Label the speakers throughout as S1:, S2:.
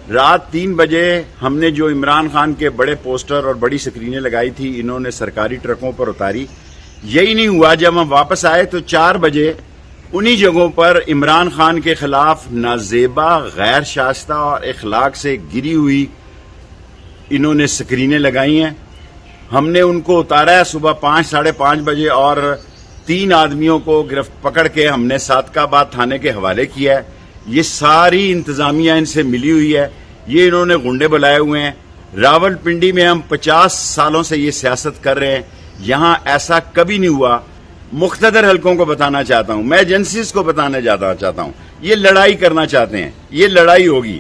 S1: رات 3 بجے ہم نے جو عمران خان کے بڑے پوسٹر اور بڑی سکرینیں لگائی تھی انہوں نے سرکاری ٹرکوں پر اتاری. یہی نہیں ہوا، جب ہم واپس آئے تو 4 بجے انہی جگہوں پر عمران خان کے خلاف نازیبا، غیر شائستہ اور اخلاق سے گری ہوئی انہوں نے سکرینیں لگائی ہیں. ہم نے ان کو اتارا ہے صبح 5 ساڑھے 5 بجے اور 3 آدمیوں کو پکڑ کے ہم نے صادق آباد تھانے کے حوالے کیا ہے. یہ ساری انتظامیہ ان سے ملی ہوئی ہے، یہ انہوں نے گنڈے بلائے ہوئے ہیں. راول پنڈی میں ہم 50 سالوں سے یہ سیاست کر رہے ہیں، یہاں ایسا کبھی نہیں ہوا. مقتدر حلقوں کو بتانا چاہتا ہوں، میں ایجنسیز کو بتانا چاہتا ہوں، یہ لڑائی کرنا چاہتے ہیں، یہ لڑائی ہوگی.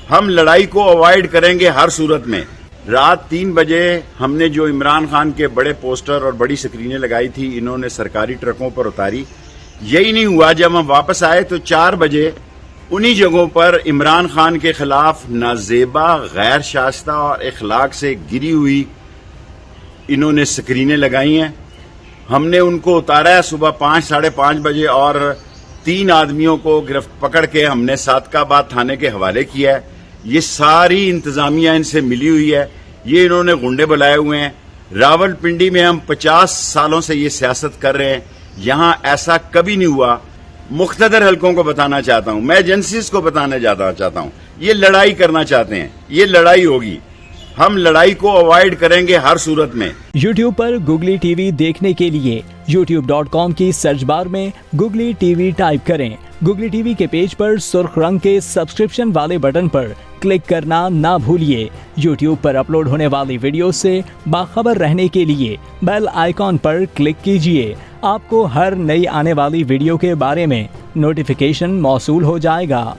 S1: ہم لڑائی کو اوائڈ کریں گے ہر صورت میں. رات 3 بجے ہم نے جو عمران خان کے بڑے پوسٹر اور بڑی سکرینیں لگائی تھی انہوں نے سرکاری ٹرکوں پر اتاری. یہی نہیں ہوا، جب ہم واپس آئے تو 4 بجے انہی جگہوں پر عمران خان کے خلاف نازیبا، غیر شائستہ اور اخلاق سے گری ہوئی انہوں نے سکرینیں لگائی ہیں. ہم نے ان کو اتارا ہے صبح 5 ساڑھے 5 بجے اور 3 آدمیوں کو پکڑ کے ہم نے صادق آباد تھانے کے حوالے کیا ہے. یہ ساری انتظامیہ ان سے ملی ہوئی ہے، یہ انہوں نے گنڈے بلائے ہوئے ہیں. راول پنڈی میں ہم 50 سالوں سے یہ سیاست کر رہے ہیں، یہاں ایسا کبھی نہیں ہوا. مقتدر حلقوں کو بتانا چاہتا ہوں، میں ایجنسیز کو بتانا چاہتا ہوں، یہ لڑائی کرنا چاہتے ہیں، یہ لڑائی ہوگی. ہم لڑائی کو اوائڈ کریں گے ہر صورت میں.
S2: یوٹیوب پر گوگلی ٹی وی دیکھنے کے لیے youtube.com کی سرچ بار میں گوگلی ٹی وی ٹائپ کریں. گوگلی ٹی وی کے پیج پر سرخ رنگ کے سبسکرپشن والے بٹن پر کلک کرنا نہ بھولیے. یوٹیوب پر اپلوڈ ہونے والی ویڈیو سے باخبر رہنے کے لیے بیل آئیکن پر کلک کیجیے. آپ کو ہر نئی آنے والی ویڈیو کے بارے میں نوٹیفیکیشن موصول ہو جائے گا.